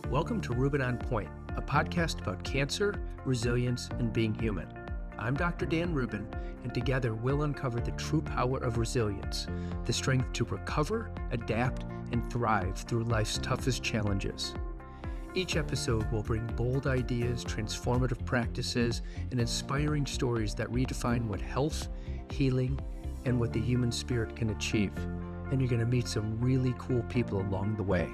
Welcome to Rubin On Point, a podcast about cancer, resilience, and being human. I'm Dr. Dan Rubin, and together we'll uncover the true power of resilience, the strength to recover, adapt, and thrive through life's toughest challenges. Each episode will bring bold ideas, transformative practices, and inspiring stories that redefine what health, healing, and what the human spirit can achieve. And you're going to meet some really cool people along the way.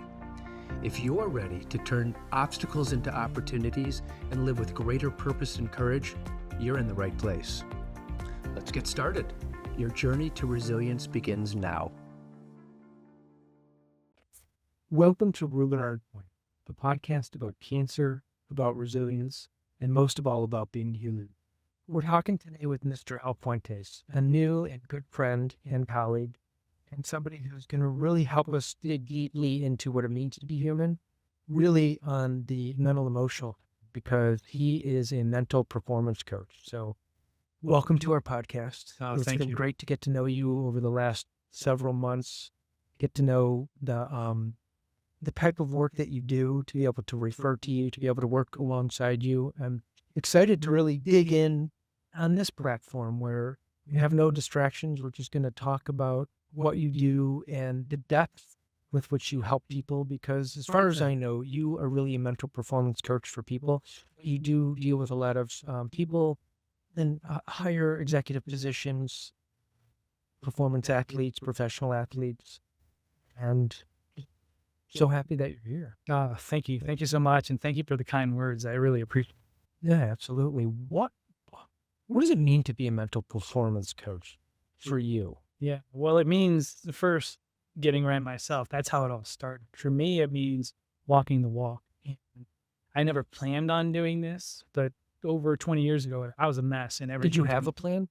If you're ready to turn obstacles into opportunities and live with greater purpose and courage, you're in the right place. Let's get started. Your journey to resilience begins now. Welcome to Rubin On Point, the podcast about cancer, about resilience, and most of all about being human. We're talking today with Mr. Fuentes, a new and good friend and colleague, and somebody who's going to really help us dig deeply into what it means to be human, really on the mental emotional, because he is a mental performance coach. So welcome to our podcast. It's Thank been you. great to get to know you over the last several months, get to know the type of work that you do, to be able to refer to you, to be able to work alongside you. I'm excited to really dig in on this platform where we have no distractions. We're just going to talk about what you do and the depth with which you help people, because as far as I know, you are really a mental performance coach for people. You do deal with a lot of people in higher executive positions, performance athletes, professional athletes, and so happy that you're here. Thank you. Thank you so much. And thank you for the kind words. I really appreciate it. Yeah, absolutely. What does it mean to be a mental performance coach for you? Yeah. Well, it means the first getting right myself. That's how it all started. For me, it means walking the walk. And I never planned on doing this, but over 20 years ago, I was a mess and everything. Did you have a plan?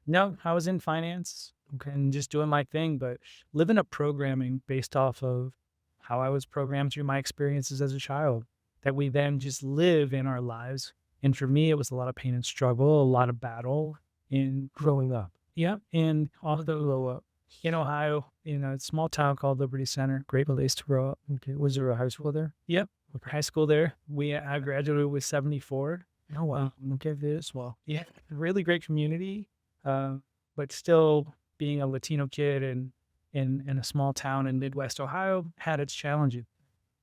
No, I was in finance and just doing my thing, but living up programming based off of how I was programmed through my experiences as a child that we then just live in our lives. And for me, it was a lot of pain and struggle, a lot of battle in Growing up. yeah. And also in Ohio, in a small town called Liberty Center, great place to grow up. Okay. Was there a high school there? Yep. High school there. I graduated with 74. Oh, wow. Okay, this well. Yeah. Really great community. But still being a Latino kid and in a small town in Midwest Ohio had its challenges.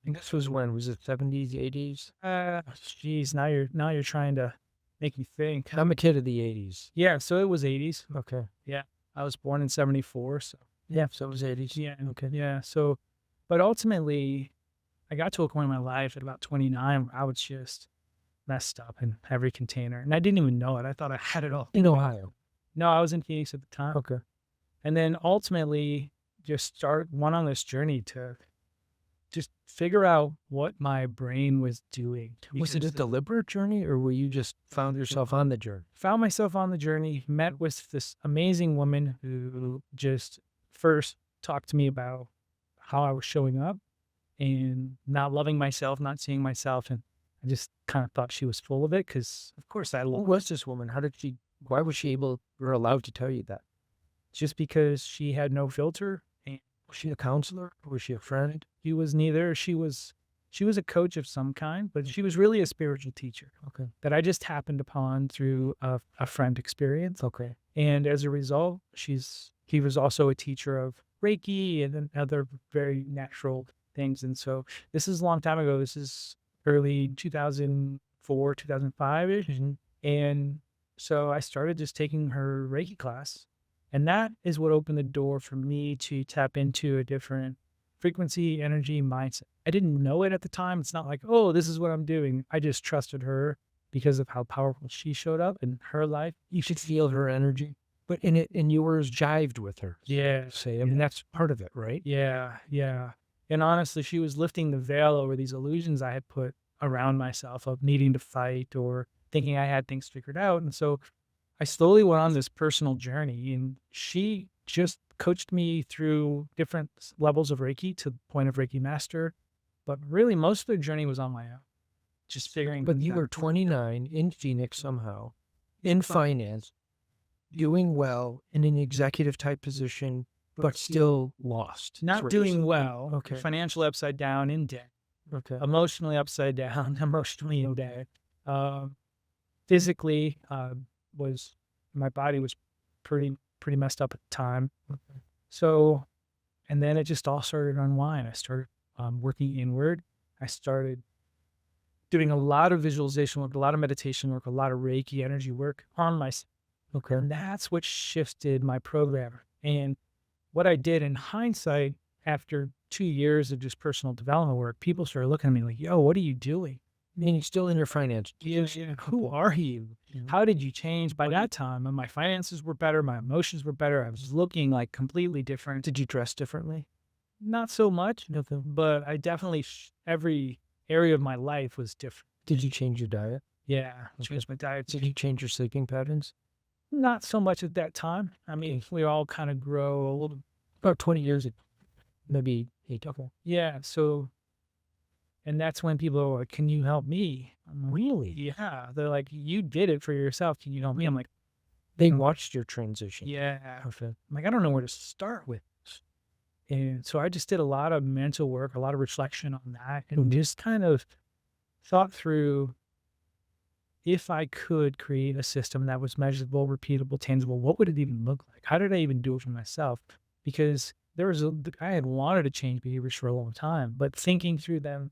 And this was when? Was it 70s, 80s? Geez, now you're trying to make me think. I'm a kid of the 80s. Yeah, so it was 80s. Okay. Yeah. I was born in 74, so Yeah, so it was 80s. yeah. Okay. Yeah. So, but ultimately, I got to a point in my life at about 29 where I was just messed up in every container. And I didn't even know it. I thought I had it all. In Ohio. No, I was in Phoenix at the time. Okay. And then ultimately just went on this journey to just figure out what my brain was doing. Was it a deliberate journey, or were you just found yourself on the journey? Found myself on the journey, met with this amazing woman who just first talked to me about how I was showing up and not loving myself, not seeing myself. And I just kind of thought she was full of it because, of course, Who was this woman? Why was she able or allowed to tell you that? just because she had no filter. And Was she a counselor? Or was she a friend? she was neither. She was a coach of some kind, but she was really a spiritual teacher Okay. that I just happened upon through a friend experience. Okay. And as a result, he was also a teacher of Reiki and then other very natural things. And so this is a long time ago. This is early 2004, 2005-ish. Mm-hmm. And so I started just taking her Reiki class. And that is what opened the door for me to tap into a different frequency, energy, mindset. I didn't know it at the time. It's not like, oh, this is what I'm doing. I just trusted her because of how powerful she showed up in her life. You should feel her energy. But and yours jived with her. Yeah. Say, I mean, that's part of it, right? Yeah. Yeah. And honestly, she was lifting the veil over these illusions I had put around myself of needing to fight or thinking I had things figured out. And so I slowly went on this personal journey, and she just coached me through different levels of Reiki to the point of Reiki master. But really, most of the journey was on my own, just figuring. But you were 29 in Phoenix somehow, in finance, doing well in an executive type position, but still lost. not That's what doing you're well. Okay. Financial upside down in debt. Okay. Emotionally upside down, emotionally in bed. Um, physically, was my body was pretty messed up at the time. Okay. So, and then it just all started to unwind. I started working inward. I started doing a lot of visualization work, a lot of meditation work, a lot of Reiki energy work on myself. Okay. And that's what shifted my program. And what I did in hindsight, after 2 years of just personal development work, people started looking at me like, yo, what are you doing? And you're still in your finance. Yeah. Who are you? How did you change? By that time, my finances were better. My emotions were better. I was looking like completely different. Did you dress differently? Not so much, Okay. but I definitely, every area of my life was different. Did you change your diet? Yeah. Okay. Changed my diet. Did you change your sleeping patterns? Not so much at that time. I mean, we all kind of grow a little. About 20 years ago. Maybe 8. Okay. Yeah. So, and that's when people are like, can you help me? I'm like, Really? yeah. They're like, you did it for yourself. Can you help me? I'm like, They watched your transition. yeah. Okay. I'm like, I don't know where to start with this. And so I just did a lot of mental work, a lot of reflection on that, and just kind of thought through, if I could create a system that was measurable, repeatable, tangible, what would it even look like? How did I even do it for myself? Because I had wanted to change behaviors for a long time, but thinking through them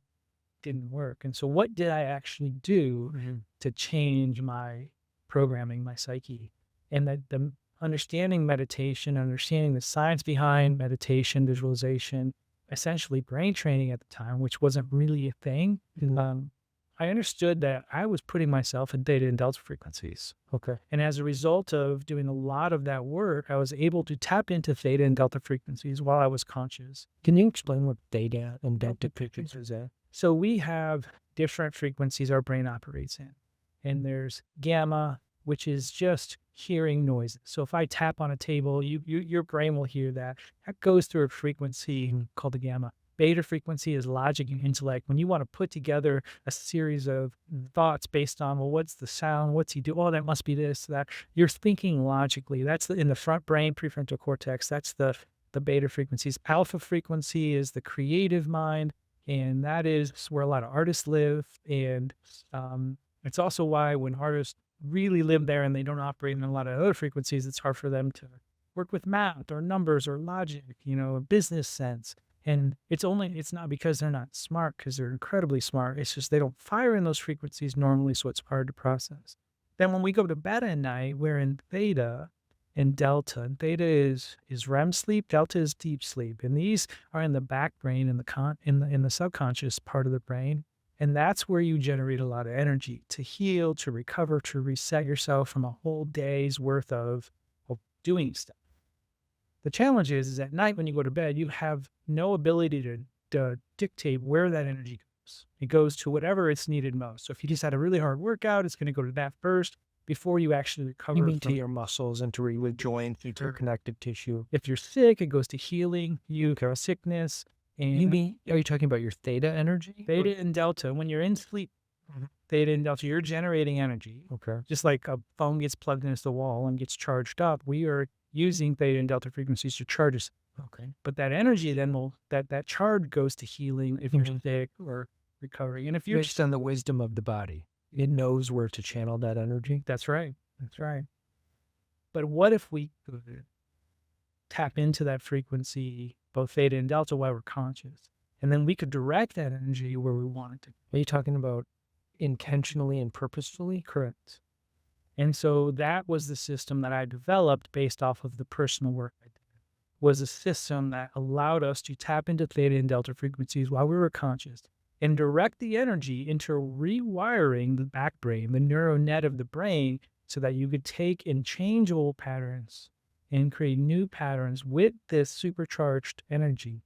didn't work. And so what did I actually do to change my programming, my psyche? And that the understanding meditation, understanding the science behind meditation, visualization, essentially brain training at the time, which wasn't really a thing. I understood that I was putting myself in theta and delta frequencies. Okay. And as a result of doing a lot of that work, I was able to tap into theta and delta frequencies while I was conscious. Can you explain what theta and delta frequencies are? So we have different frequencies our brain operates in. And there's gamma, which is just hearing noises. So if I tap on a table, your brain will hear that. That goes through a frequency called the gamma. Beta frequency is logic and intellect. When you want to put together a series of thoughts based on, well, what's the sound? What's he do? Oh, that must be this, that. You're thinking logically. That's in the front brain, prefrontal cortex. That's the beta frequencies. Alpha frequency is the creative mind. And that is where a lot of artists live. And it's also why when artists really live there and they don't operate in a lot of other frequencies, it's hard for them to work with math or numbers or logic, business sense. And it's not because they're not smart, because they're incredibly smart. It's just they don't fire in those frequencies normally, so it's hard to process. Then when we go to bed at night, we're in theta and delta. And theta is REM sleep, delta is deep sleep. And these are in the back brain, in the subconscious part of the brain. And that's where you generate a lot of energy to heal, to recover, to reset yourself from a whole day's worth of doing stuff. The challenge is at night when you go to bed, you have no ability to dictate where that energy goes. It goes to whatever it's needed most. So if you just had a really hard workout, it's going to go to that first before you actually recover. You mean to your muscles and to joints, to connective tissue. If you're sick, it goes to healing. You have sickness. And Are you talking about your theta energy? Theta and delta. When you're in sleep, theta and delta, you're generating energy. Okay. Just like a phone gets plugged into the wall and gets charged up, we are using theta and delta frequencies to charge us. Okay. But that energy then that charge goes to healing if you're sick or recovering. And if you're based on the wisdom of the body, it knows where to channel that energy. That's right. That's right. But what if we could tap into that frequency, both theta and delta, while we're conscious? And then we could direct that energy where we want it to. Are you talking about intentionally and purposefully? Correct. And so that was the system that I developed based off of the personal work I did. Was a system that allowed us to tap into theta and delta frequencies while we were conscious and direct the energy into rewiring the back brain, the neural net of the brain, so that you could take and change old patterns and create new patterns with this supercharged energy.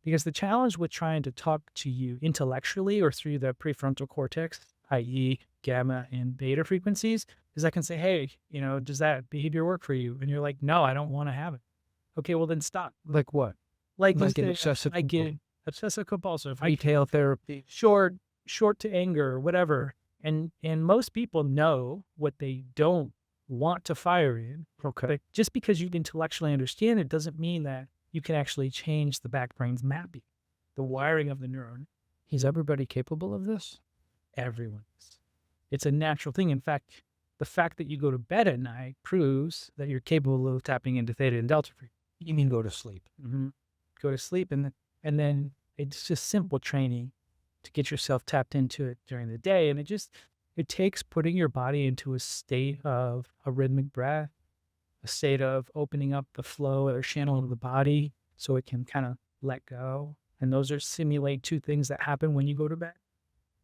Because the challenge with trying to talk to you intellectually or through the prefrontal cortex, i.e. gamma and beta frequencies, is I can say, hey, does that behavior work for you? And you're like, no, I don't want to have it. Okay, well then stop. Like what? Like an obsessive. I get obsessive compulsive. Retail therapy. Short to anger, whatever. And most people know what they don't want to fire in. Okay. But just because you intellectually understand it doesn't mean that you can actually change the back brain's mapping, the wiring of the neuron. Is everybody capable of this? Everyone is. It's a natural thing. In fact, the fact that you go to bed at night proves that you're capable of tapping into theta and delta frequency. You mean go to sleep? Go to sleep, and then it's just simple training to get yourself tapped into it during the day. And it takes putting your body into a state of a rhythmic breath, a state of opening up the flow or channel of the body so it can kind of let go. And those simulate two things that happen when you go to bed.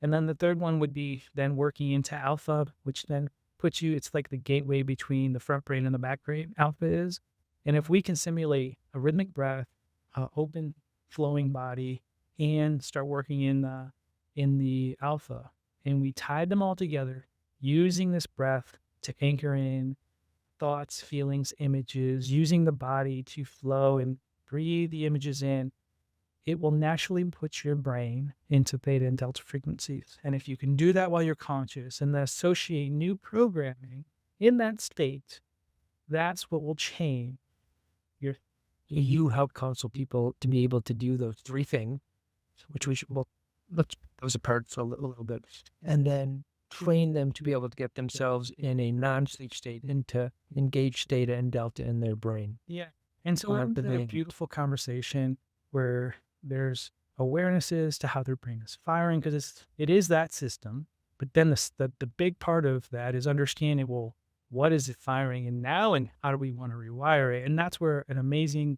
And then the third one would be then working into alpha, which then puts you, it's like the gateway between the front brain and the back brain, alpha is. And if we can simulate a rhythmic breath, open flowing body, and start working in the alpha, and we tied them all together using this breath to anchor in thoughts, feelings, images, using the body to flow and breathe the images in, it will naturally put your brain into theta and delta frequencies. And if you can do that while you're conscious and then associate new programming in that state, that's what will change your. You help counsel people to be able to do those three things, which let's put those apart for a little bit, and then train them to be able to get themselves in a non-sleep state and to engage theta and delta in their brain. Yeah. And so it's a beautiful conversation where there's awarenesses to how their brain is firing, because it is that system. But then the big part of that is understanding, well, what is it firing and now, and how do we want to rewire it? And that's where an amazing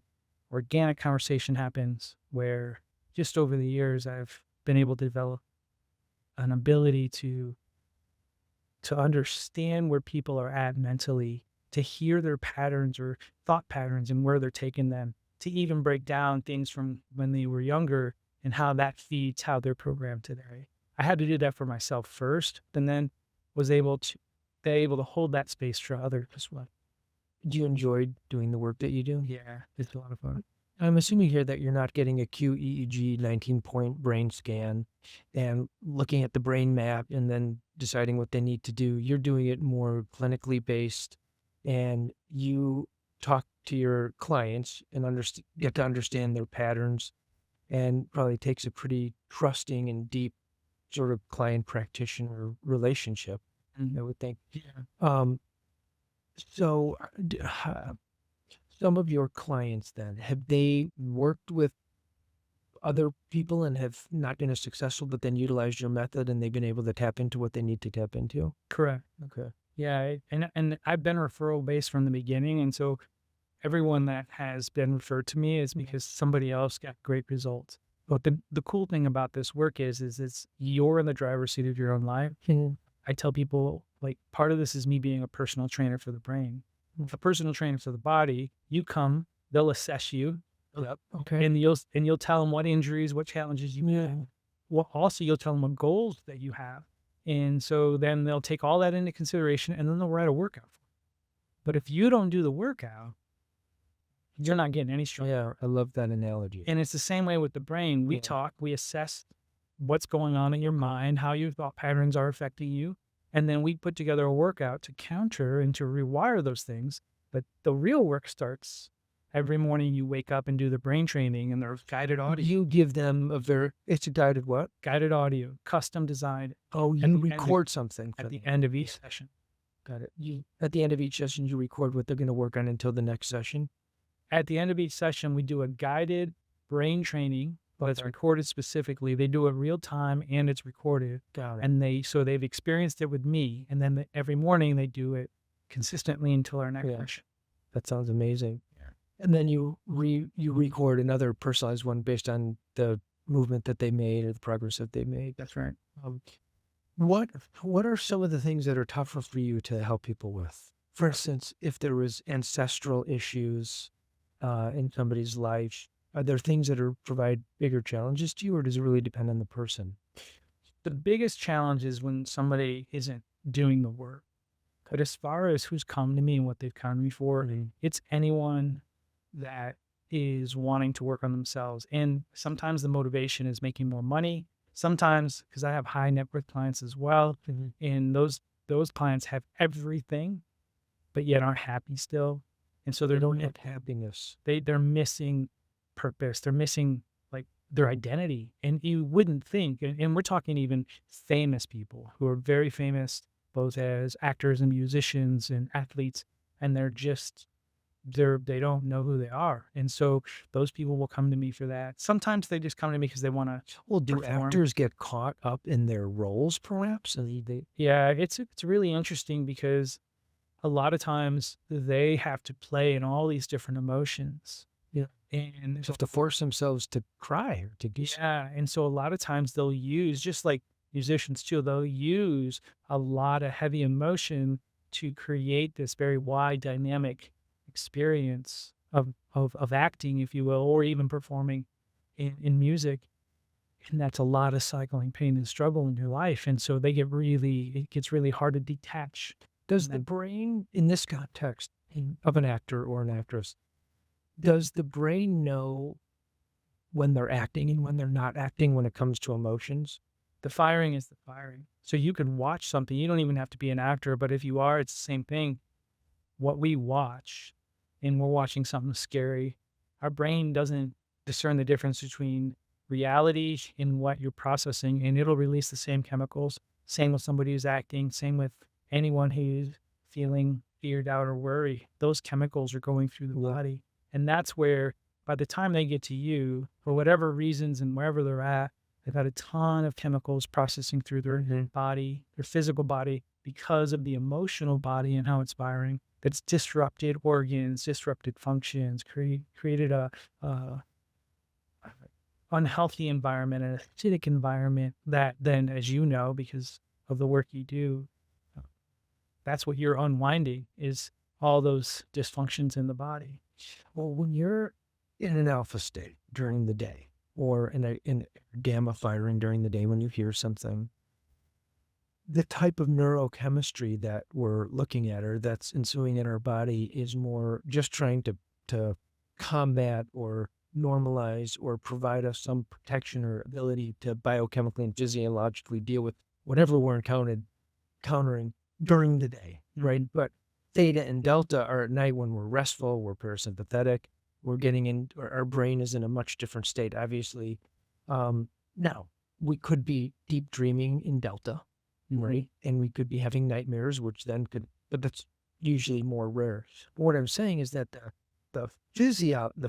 organic conversation happens, where just over the years, I've been able to develop an ability to understand where people are at mentally, to hear their patterns or thought patterns and where they're taking them, to even break down things from when they were younger and how that feeds how they're programmed today. I had to do that for myself first, and then was able to hold that space for others as well. Do you enjoy doing the work that you do? Yeah, it's a lot of fun. I'm assuming here that you're not getting a QEEG 19-point brain scan and looking at the brain map and then deciding what they need to do. You're doing it more clinically based, and you talk to your clients and get to understand their patterns, and probably takes a pretty trusting and deep sort of client practitioner relationship, I would think. Yeah. So some of your clients then, have they worked with other people and have not been as successful, but then utilized your method and they've been able to tap into what they need to tap into? Correct. Okay. Yeah, and I've been referral based from the beginning, and so everyone that has been referred to me is because somebody else got great results. But the cool thing about this work is it's you're in the driver's seat of your own life. I tell people, like, part of this is me being a personal trainer for the brain, a personal trainer for the body. You come, they'll assess you. Yep. Okay. And you'll tell them what injuries, what challenges you have. Well, also you'll tell them what goals that you have. And so then they'll take all that into consideration, and then they'll write a workout for you. But if you don't do the workout, you're not getting any stronger. Yeah, I love that analogy. And it's the same way with the brain. We talk, we assess what's going on in your mind, how your thought patterns are affecting you. And then we put together a workout to counter and to rewire those things. But the real work starts every morning. You wake up and do the brain training, and there's guided audio. You give them it's a guided what? Guided audio, custom designed. Oh, you record something at the end of each session. Got it. At the end of each session, you record what they're going to work on until the next session? At the end of each session, we do a guided brain training, but it's recorded specifically. They do it real time and it's recorded. Got it. And they've experienced it with me. And then every morning they do it consistently until our next session. That sounds amazing. Yeah. And then you record another personalized one based on the movement that they made or the progress that they made. That's right. What are some of the things that are tougher for you to help people with? For instance, if there was ancestral issues in somebody's life, are there things that provide bigger challenges to you, or does it really depend on the person? The biggest challenge is when somebody isn't doing the work. But as far as who's come to me and what they've come to me for, it's anyone that is wanting to work on themselves. And sometimes the motivation is making more money. Sometimes, because I have high net worth clients as well, and those clients have everything, but yet aren't happy still. And so they don't have happiness. They're missing purpose. They're missing like their identity. And you wouldn't think, and we're talking even famous people who are very famous, both as actors and musicians and athletes, and they don't know who they are. And so those people will come to me for that. Sometimes they just come to me because they want to Well, do perform. actors get caught up in their roles, perhaps? Yeah, it's really interesting because a lot of times they have to play in all these different emotions. Yeah. And They have to force themselves to cry or to do something. yeah, and so a lot of times they'll use, just like musicians too, they'll use a lot of heavy emotion to create this very wide dynamic experience of acting, if you will, or even performing in music. And that's a lot of cycling pain and struggle in your life. And so it gets really hard to detach. Does the brain, in this context of an actor or an actress, does the brain know when they're acting and when they're not acting when it comes to emotions? The firing is the firing. So you can watch something. You don't even have to be an actor, but if you are, it's the same thing. What we watch, and we're watching something scary, our brain doesn't discern the difference between reality and what you're processing, and it'll release the same chemicals. Same with somebody who's acting, same with anyone who's feeling fear, doubt, or worry. Those chemicals are going through the body. And that's where, by the time they get to you, for whatever reasons and wherever they're at, they've had a ton of chemicals processing through their body, their physical body, because of the emotional body and how it's firing. That's disrupted organs, disrupted functions, created a unhealthy environment, an acidic environment that then, as you know, because of the work you do, that's what you're unwinding, is all those dysfunctions in the body. Well, when you're in an alpha state during the day, or in a gamma firing during the day when you hear something, the type of neurochemistry that we're looking at or that's ensuing in our body is more just trying to combat or normalize or provide us some protection or ability to biochemically and physiologically deal with whatever we're encountering during the day, right? But theta and delta are at night when we're restful, we're parasympathetic, we're getting in, our brain is in a much different state, obviously. Now, we could be deep dreaming in delta, right? And we could be having nightmares, which then but that's usually more rare. But what I'm saying is that the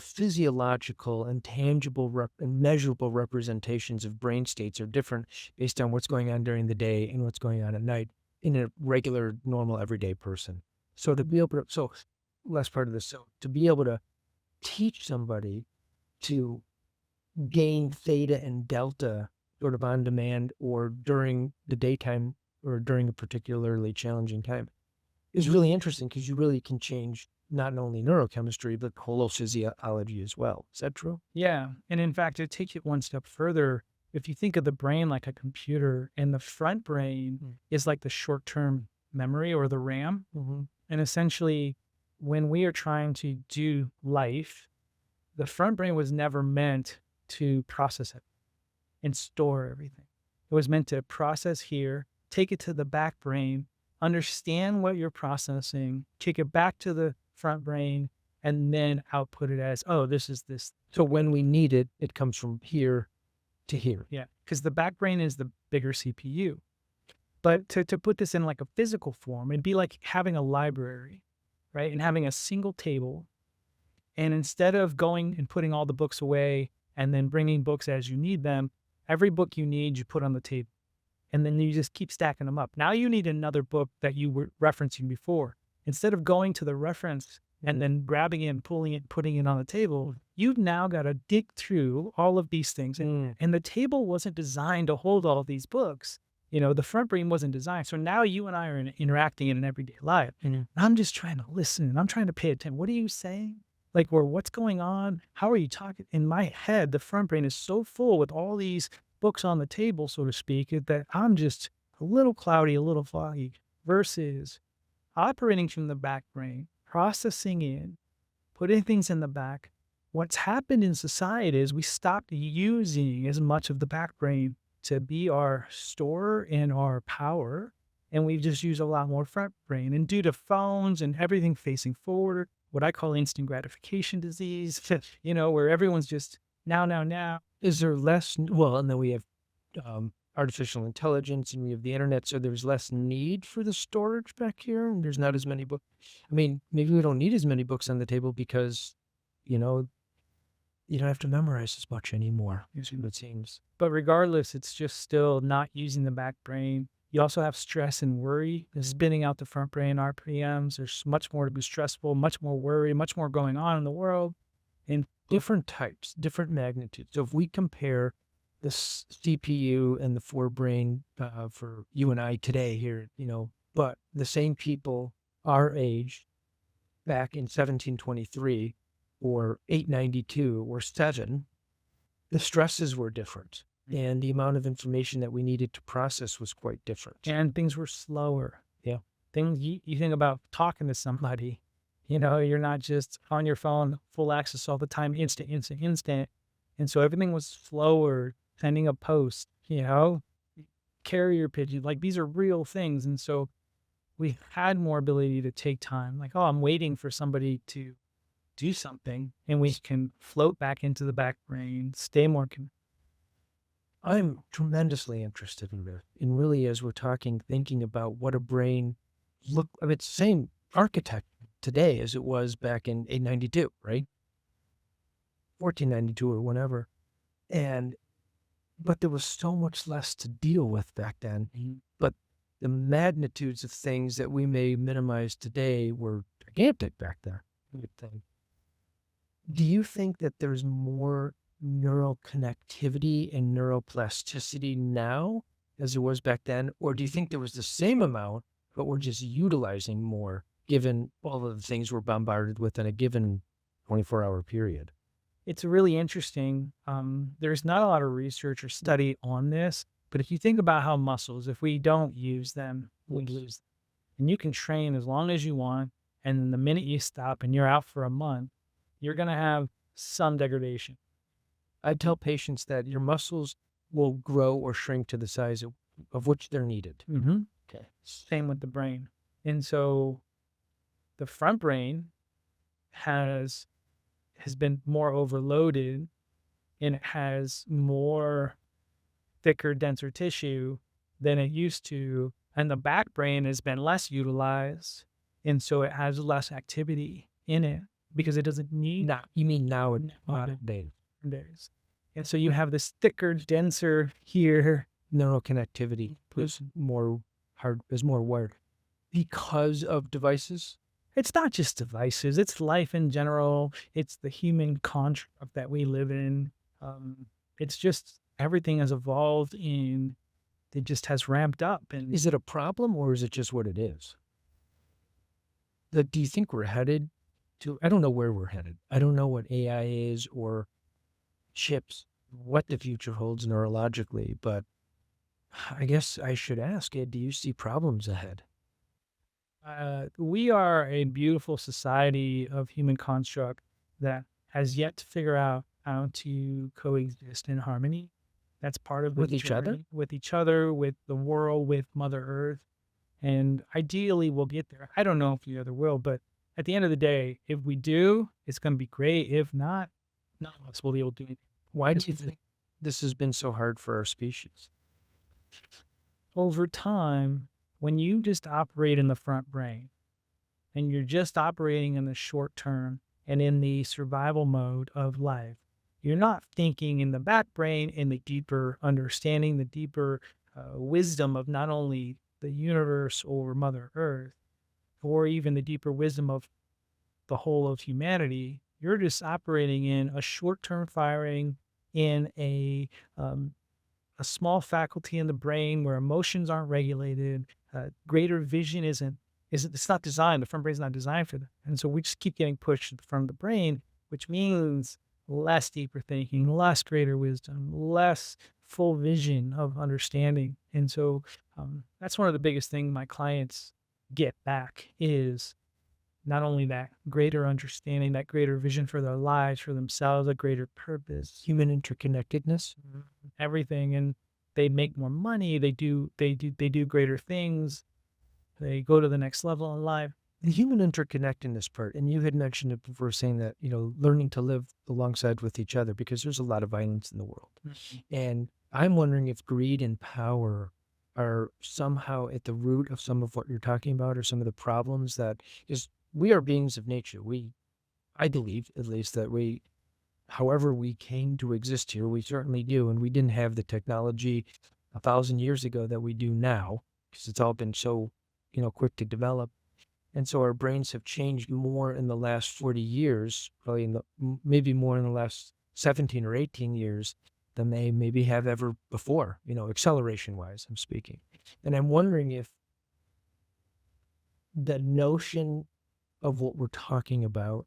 physiological and tangible and measurable representations of brain states are different based on what's going on during the day and what's going on at night in a regular, normal, everyday person. So to be able to, last part of this, so to be able to teach somebody to gain theta and delta sort of on demand or during the daytime or during a particularly challenging time is really interesting, because you really can change not only neurochemistry, but whole physiology as well. Is that true? Yeah. And in fact, to take it one step further, if you think of the brain like a computer, and the front brain is like the short-term memory or the RAM. And essentially, when we are trying to do life, the front brain was never meant to process it and store everything. It was meant to process here, take it to the back brain, understand what you're processing, take it back to the front brain, and then output it as, oh, this is this. So when we need it, it comes from here to here. Yeah, because the back brain is the bigger CPU. But to put this in like a physical form, it'd be like having a library, right? And having a single table. And instead of going and putting all the books away and then bringing books as you need them, every book you need, you put on the table. And then you just keep stacking them up. Now you need another book that you were referencing before. Instead of going to the reference and then grabbing it and pulling it, putting it on the table, you've now got to dig through all of these things. And the table wasn't designed to hold all of these books. You know, the front brain wasn't designed. So now you and I are interacting in an everyday life. And I'm just trying to listen and I'm trying to pay attention. What are you saying? Like, or what's going on? How are you talking? In my head, the front brain is so full with all these books on the table, so to speak, that I'm just a little cloudy, a little foggy, versus operating from the back brain, processing in, putting things in the back. What's happened in society is we stopped using as much of the back brain to be our store and our power, and we've just used a lot more front brain. And due to phones and everything facing forward, what I call instant gratification disease, you know, where everyone's just now. Is there less? Well, and then we have artificial intelligence, and we have the internet, so there's less need for the storage back here, and there's not as many books. I mean, maybe we don't need as many books on the table because, you know, you don't have to memorize as much anymore, it seems. But regardless, it's just still not using the back brain. You also have stress and worry. It's spinning out the front brain RPMs. There's much more to be stressful, much more worry, much more going on in the world. And Different types, different magnitudes. So if we compare the CPU and the forebrain for you and I today here, but the same people our age back in 1723 or 892 or 7, the stresses were different. And the amount of information that we needed to process was quite different. and things were slower. Yeah. Things you think about talking to somebody, you're not just on your phone, full access all the time, instant. And so everything was slower, sending a post, carrier pigeon, like these are real things. And so we had more ability to take time. Like, oh, I'm waiting for somebody to do something, and we can float back into the back brain, stay more. I'm tremendously interested in this. And really, as we're talking, thinking about what a brain I mean, it's the same architect today as it was back in 892, right? 1492 or whatever. But there was so much less to deal with back then. But the magnitudes of things that we may minimize today were gigantic back then, I would think. Do you think that there's more neural connectivity and neuroplasticity now as there was back then? Or do you think there was the same amount, but we're just utilizing more given all of the things we're bombarded with in a given 24-hour period? It's really interesting. There's not a lot of research or study on this, but if you think about how muscles, if we don't use them, we lose them. And you can train as long as you want, and then the minute you stop and you're out for a month, you're going to have some degradation. I tell patients that your muscles will grow or shrink to the size of which they're needed. Okay. Same with the brain. And so the front brain has been more overloaded, and it has more thicker, denser tissue than it used to. And the back brain has been less utilized. And so it has less activity in it because it doesn't need. Now, you mean nowadays? Days. And so you have this thicker, denser here. Neural connectivity is more work because of devices. It's not just devices, it's life in general. It's the human construct that we live in. It's just everything has evolved and it just has ramped up. And is it a problem or is it just what it is? Do you think we're headed to, I don't know where we're headed. I don't know what AI is or chips, what the future holds neurologically, but I guess I should ask it, do you see problems ahead? We are a beautiful society of human construct that has yet to figure out how to coexist in harmony. That's part of with each other, with the world, with Mother Earth. And ideally, we'll get there. I don't know if we ever will, but at the end of the day, if we do, it's going to be great. If not, none of us will be able to do anything. Why do you think this has been so hard for our species? Over time, when you just operate in the front brain and you're just operating in the short term and in the survival mode of life, you're not thinking in the back brain in the deeper understanding, the deeper wisdom of not only the universe or Mother Earth, or even the deeper wisdom of the whole of humanity. You're just operating in a short-term firing in a small faculty in the brain where emotions aren't regulated. Greater vision it's not designed. The front brain's not designed for that. And so we just keep getting pushed from the brain, which means less deeper thinking, less greater wisdom, less full vision of understanding. And so that's one of the biggest things my clients get back is not only that greater understanding, that greater vision for their lives, for themselves, a greater purpose, human interconnectedness, everything. And they make more money. They do greater things. They go to the next level in life. the human interconnectedness part, and you had mentioned it before, saying that, learning to live alongside with each other, because there's a lot of violence in the world. And I'm wondering if greed and power are somehow at the root of some of what you're talking about, or some of the problems that is, we are beings of nature. I believe at least that however we came to exist here, we certainly do. And we didn't have the technology 1,000 years ago that we do now, because it's all been so, quick to develop. And so our brains have changed more in the last 40 years, probably maybe more in the last 17 or 18 years than they maybe have ever before, acceleration wise, I'm speaking. And I'm wondering if the notion of what we're talking about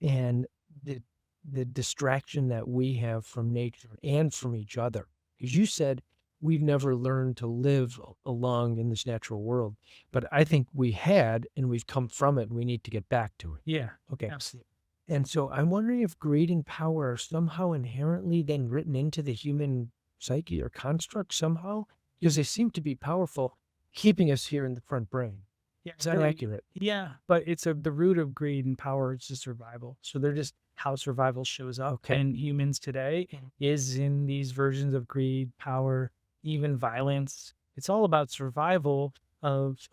and the distraction that we have from nature and from each other, because you said we've never learned to live along in this natural world, but I think we had, and we've come from it, and we need to get back to it. Yeah, Okay. absolutely. And so I'm wondering if greed and power are somehow inherently then written into the human psyche or construct somehow, because they seem to be powerful, keeping us here in the front brain. Yeah, Is that accurate? Yeah, but the root of greed and power is just survival. So they're just how survival shows up. Okay. And humans today is in these versions of greed, power, even violence. It's all about survival of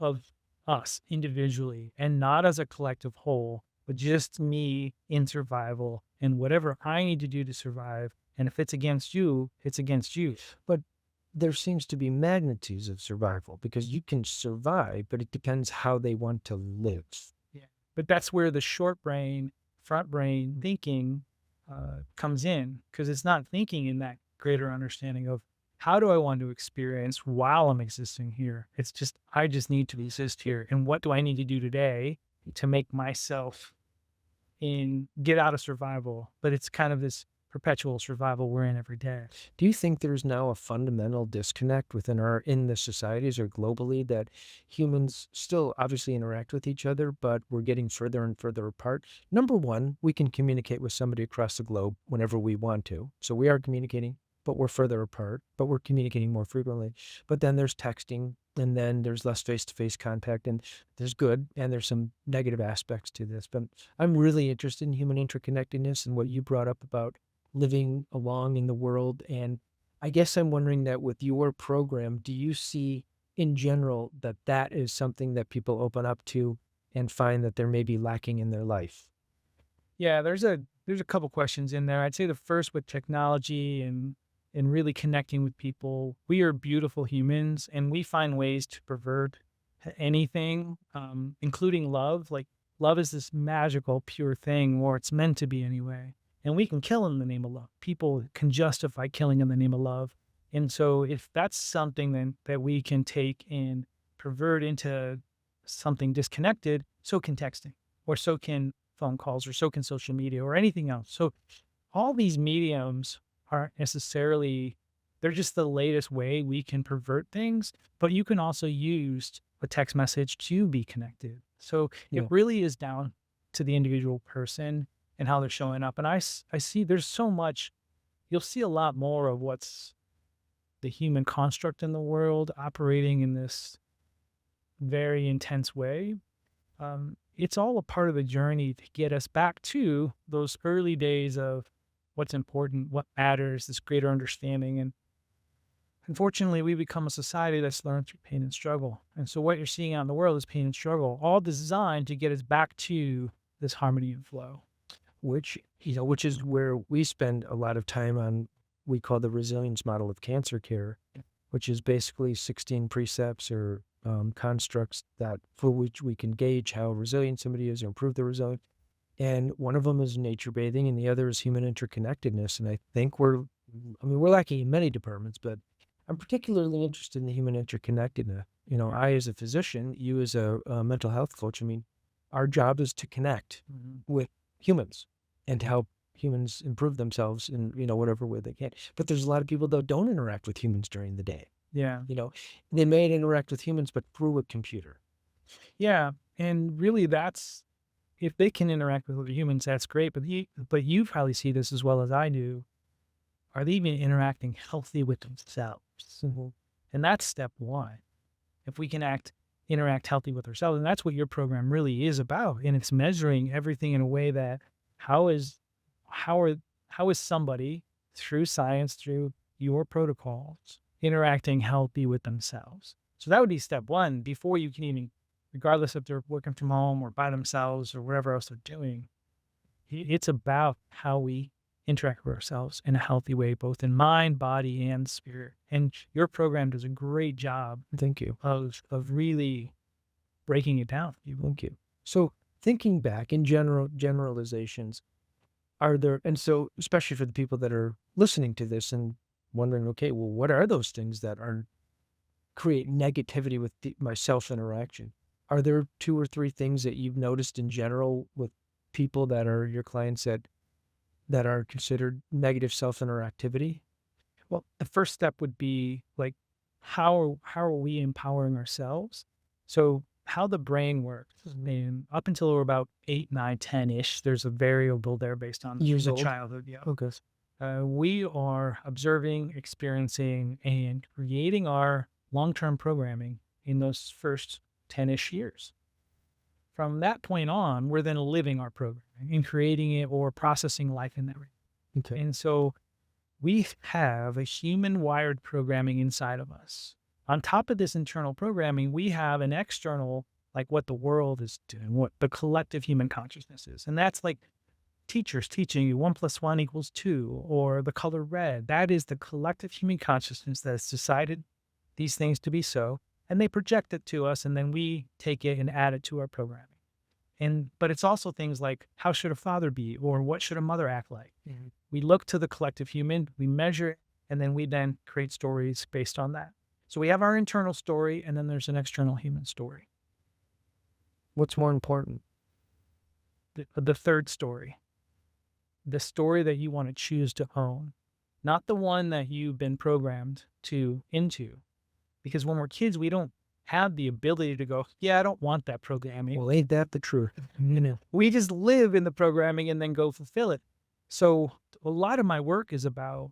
us individually, and not as a collective whole, but just me in survival and whatever I need to do to survive. And if it's against you, it's against you. But there seems to be magnitudes of survival, because you can survive, but it depends how they want to live. Yeah. But that's where the short brain, front brain thinking comes in, because it's not thinking in that greater understanding of how do I want to experience while I'm existing here. It's just, I just need to exist here. And what do I need to do today to make myself get out of survival? But it's kind of this perpetual survival we're in every day. Do you think there's now a fundamental disconnect in the societies or globally, that humans still obviously interact with each other, but we're getting further and further apart? Number one, we can communicate with somebody across the globe whenever we want to. So we are communicating, but we're further apart, but we're communicating more frequently. But then there's texting, and then there's less face-to-face contact, and there's good and there's some negative aspects to this. But I'm really interested in human interconnectedness and what you brought up about living along in the world. And I guess I'm wondering that with your program, do you see in general that is something that people open up to and find that they're maybe lacking in their life? Yeah, there's a couple questions in there. I'd say the first with technology and really connecting with people. We are beautiful humans, and we find ways to pervert anything, including love. Like, love is this magical, pure thing, or it's meant to be anyway. And we can kill in the name of love. People can justify killing in the name of love. And so if that's something then that we can take and pervert into something disconnected, so can texting, or so can phone calls, or so can social media, or anything else. So all these mediums aren't necessarily, they're just the latest way we can pervert things, but you can also use a text message to be connected. So Yeah. it really is down to the individual person and how they're showing up. And I see there's so much, you'll see a lot more of what's the human construct in the world operating in this very intense way. It's all a part of the journey to get us back to those early days of what's important, what matters, this greater understanding. And unfortunately, we become a society that's learned through pain and struggle. And so what you're seeing out in the world is pain and struggle, all designed to get us back to this harmony and flow. Which is where we spend a lot of time on, we call the resilience model of cancer care, which is basically 16 precepts or constructs for which we can gauge how resilient somebody is or improve their resilience. And one of them is nature bathing, and the other is human interconnectedness. And I think we're lacking in many departments, but I'm particularly interested in the human interconnectedness. I, as a physician, you as a mental health coach, our job is to connect with humans and to help humans improve themselves in, whatever way they can. But there's a lot of people that don't interact with humans during the day. Yeah. They may interact with humans, but through a computer. Yeah. And really that's, if they can interact with other humans, that's great. But you probably see this as well as I do. Are they even interacting healthy with themselves? Mm-hmm. And that's step one. If we can act interact healthy with ourselves. And that's what your program really is about. And it's measuring everything in a way that how is somebody through science, through your protocols, interacting healthy with themselves. So that would be step one before you can even, regardless if they're working from home or by themselves or whatever else they're doing. It's about how we interact with ourselves in a healthy way, both in mind, body, and spirit. And your program does a great job. Thank you. Of really breaking it down. Thank you. So thinking back in generalizations, are there, and so especially for the people that are listening to this and wondering, okay, well, what are those things that create negativity with my self interaction? Are there 2 or 3 things that you've noticed in general with people that are your clients that are considered negative self interactivity? Well, the first step would be like, how are we empowering ourselves? So how the brain works. And up until we're about 8, 9, 10-ish, there's a variable there based on Years the old. childhood. Yeah. Okay. We are observing, experiencing, and creating our long-term programming in those first 10-ish years. From that point on, we're then living our programming and creating it or processing life in that way. Okay. And so we have a human wired programming inside of us. On top of this internal programming, we have an external, like what the world is doing, what the collective human consciousness is. And that's like teachers teaching you 1 + 1 = 2, or the color red. That is the collective human consciousness that has decided these things to be so, and they project it to us, and then we take it and add it to our programming. But it's also things like, how should a father be, or what should a mother act like? Mhm. We look to the collective human, we measure it, and then we then create stories based on that. So we have our internal story, and then there's an external human story. What's more important? The third story, the story that you want to choose to own, not the one that you've been programmed into. Because when we're kids, we don't have the ability to go, yeah, I don't want that programming. Well, ain't that the truth? We just live in the programming and then go fulfill it. So a lot of my work is about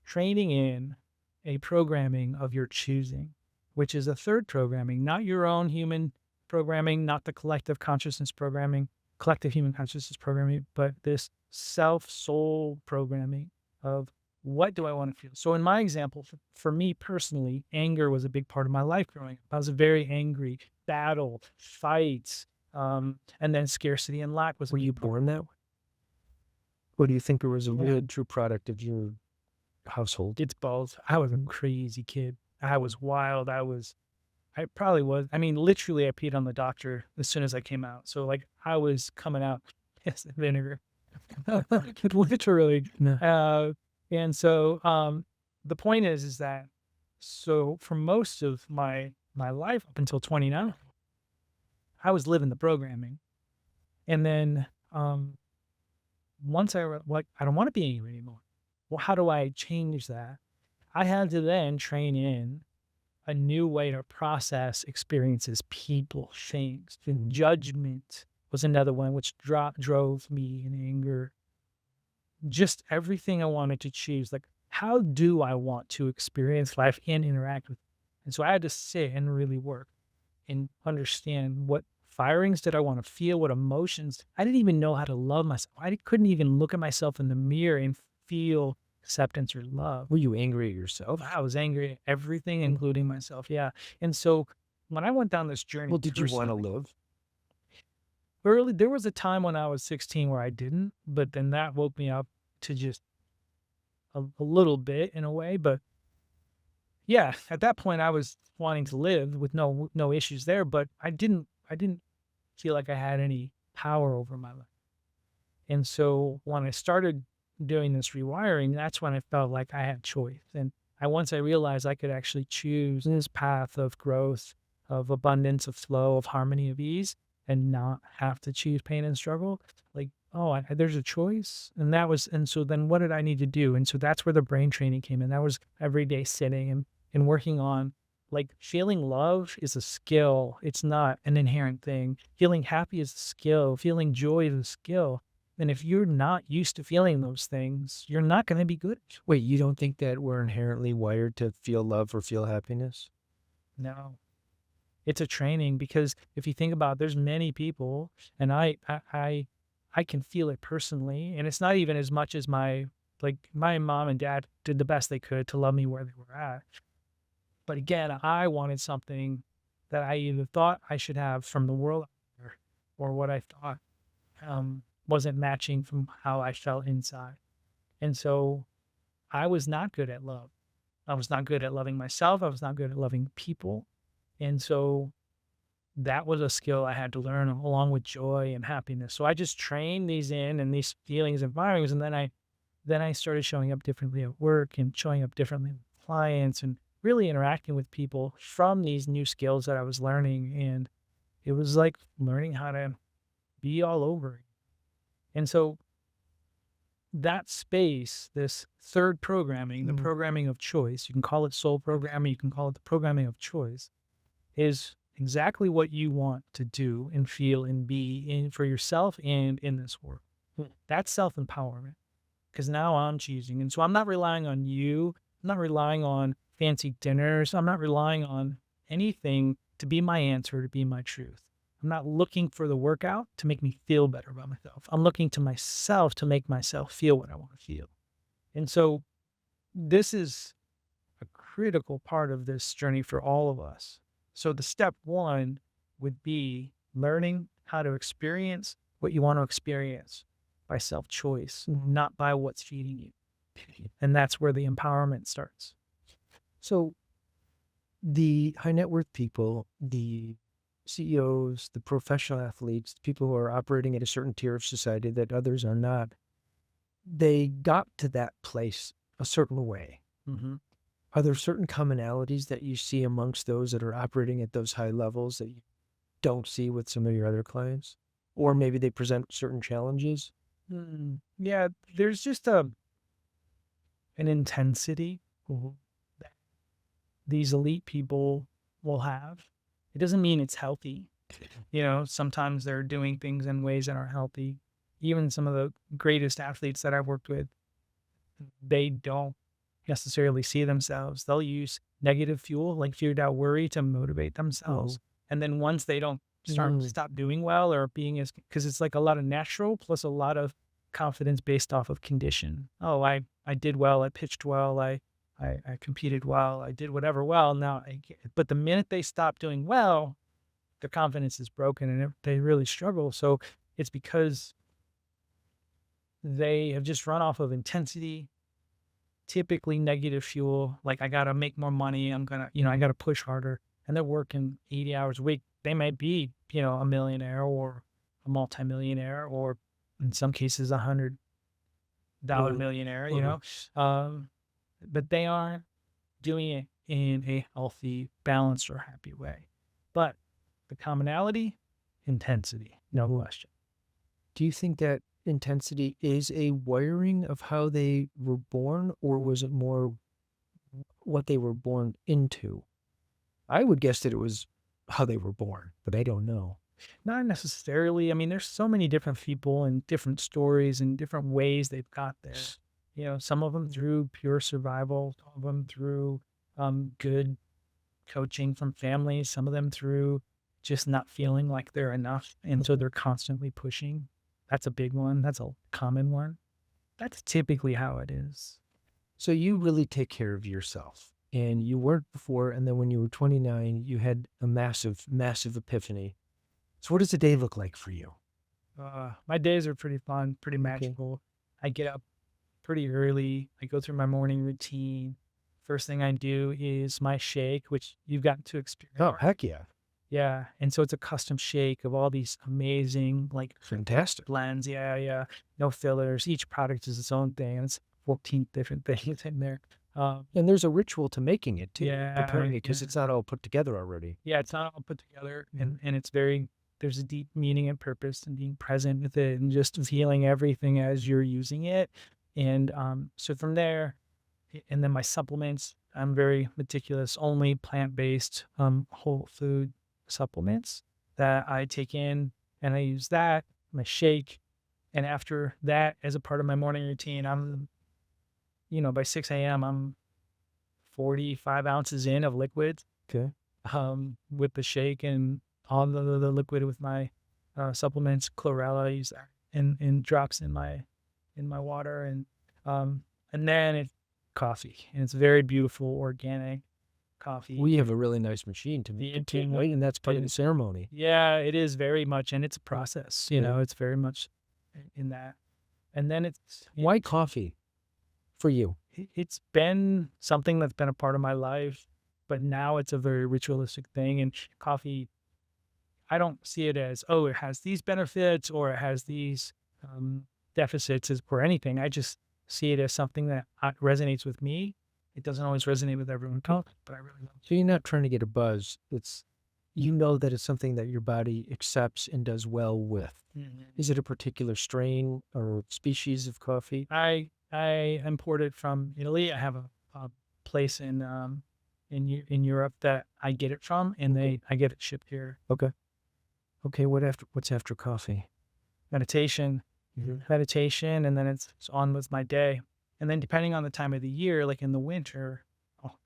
training in a programming of your choosing, which is a third programming, not your own human programming, not the collective consciousness programming, collective human consciousness programming, but this self-soul programming of, what do I want to feel? So in my example, for me personally, anger was a big part of my life growing up. I was very angry, battle, fights, and then scarcity and lack was. Were you born that way? Or do you think it was a real true product of your household? It's both. I was a crazy kid. I was wild. I probably was. I mean, literally, I peed on the doctor as soon as I came out. So like, I was coming out, yes, vinegar. Literally. No. And so the point is that, so for most of my life up until 29, I was living the programming. And then once I don't want to be angry anymore. Well, how do I change that? I had to then train in a new way to process experiences, people, things. Judgment was another one which drove me in anger. Just everything I wanted to choose, like, how do I want to experience life and interact with it? And so I had to sit and really work and understand what firings did I want to feel, what emotions. I didn't even know how to love myself. I couldn't even look at myself in the mirror and feel acceptance or love. Were you angry at yourself? I was angry at everything, including myself. Yeah. And so when I went down this journey, Well, did you want to live? Early, there was a time when I was 16 where I didn't, but then that woke me up to just a little bit in a way. But yeah, at that point I was wanting to live with no issues there, but I didn't feel like I had any power over my life. And so when I started doing this rewiring, that's when I felt like I had choice. And once I realized I could actually choose this path of growth, of abundance, of flow, of harmony, of ease, and not have to choose pain and struggle, like, oh, there's a choice. And so then what did I need to do? And so that's where the brain training came in. That was every day sitting and working on, like, feeling love is a skill. It's not an inherent thing. Feeling happy is a skill. Feeling joy is a skill. And if you're not used to feeling those things, you're not going to be good. Wait, you don't think that we're inherently wired to feel love or feel happiness? No. it's a training, because if you think about it, there's many people, and I can feel it personally, and it's not even as much as my mom and dad did the best they could to love me where they were at. But again, I wanted something that I either thought I should have from the world out there, or what I thought wasn't matching from how I felt inside. And so I was not good at love. I was not good at loving myself. I was not good at loving people. And so that was a skill I had to learn, along with joy and happiness. So I just trained these in, and these feelings and firings, and then I started showing up differently at work and showing up differently with clients and really interacting with people from these new skills that I was learning. And it was like learning how to be all over. And so that space, this third programming, the programming of choice, you can call it soul programming, you can call it the programming of choice, is exactly what you want to do and feel and be in for yourself and in this world. That's self-empowerment, because now I'm choosing. And so I'm not relying on you. I'm not relying on fancy dinners. I'm not relying on anything to be my answer, to be my truth. I'm not looking for the workout to make me feel better about myself. I'm looking to myself to make myself feel what I want to feel. And so this is a critical part of this journey for all of us. So the step one would be learning how to experience what you want to experience by self-choice, not by what's feeding you. And that's where the empowerment starts. So the high net worth people, the CEOs, the professional athletes, the people who are operating at a certain tier of society that others are not, they got to that place a certain way. Are there certain commonalities that you see amongst those that are operating at those high levels that you don't see with some of your other clients? Or maybe they present certain challenges? Yeah, there's just an intensity that these elite people will have. It doesn't mean it's healthy. Sometimes they're doing things in ways that aren't healthy. Even some of the greatest athletes that I've worked with, they don't necessarily see themselves. They'll use negative fuel, like fear-doubt, worry, to motivate themselves. And then once they don't stop doing well, or being as, because it's like a lot of natural plus a lot of confidence based off of condition. Oh, I did well. I pitched well. I competed well. I did whatever well. Now, but the minute they stop doing well, their confidence is broken and they really struggle. So it's because they have just run off of intensity, typically negative fuel. Like, I got to make more money. I got to push harder. And they're working 80 hours a week. They might be, a millionaire or a multimillionaire, or in some cases, $100 millionaire, but they aren't doing it in a healthy, balanced, or happy way. But the commonality, intensity, no question. Do you think that intensity is a wiring of how they were born, or was it more what they were born into? I would guess that it was how they were born, but I don't know. Not necessarily. I mean, there's so many different people and different stories and different ways they've got there. Some of them through pure survival, some of them through good coaching from families, some of them through just not feeling like they're enough. And so they're constantly pushing. That's a big one. That's a common one. That's typically how it is. So you really take care of yourself, and you weren't before. And then when you were 29, you had a massive, massive epiphany. So what does a day look like for you? My days are pretty fun, pretty magical. I get up pretty early. I go through my morning routine. First thing I do is my shake, which you've gotten to experience. Oh, heck yeah. Yeah. And so it's a custom shake of all these amazing, Fantastic blends. Yeah. No fillers. Each product is its own thing. And it's 14 different things in there. And there's a ritual to making it too. Yeah. Preparing it, because it's not all put together already. Yeah, it's not all put together. And it's there's a deep meaning and purpose and being present with it and just feeling everything as you're using it. And so from there, and then my supplements, I'm very meticulous, only plant-based, whole food supplements that I take in, and I use that, my shake. And after that, as a part of my morning routine, I'm, by 6 a.m., I'm 45 ounces in of liquids. Okay. with the shake and all the liquid with my supplements, chlorella. I use that in drops in my water, and then it's coffee, and it's very beautiful organic coffee. We have a really nice machine to make it, right? And that's part of the ceremony. Yeah, it is very much, and it's a process. You know, it's very much in that. And then why coffee for you? It's been something that's been a part of my life, but now it's a very ritualistic thing. And coffee, I don't see it as, oh, it has these benefits or it has these deficits or anything. I just see it as something that resonates with me. It doesn't always resonate with everyone else, but I really love it. So you're not trying to get a buzz. You know that it's something that your body accepts and does well with. Mm-hmm. Is it a particular strain or species of coffee? I import it from Italy. I have a place in Europe that I get it from, and I get it shipped here. Okay. What's after coffee? Meditation, and then it's on with my day. And then depending on the time of the year, like in the winter,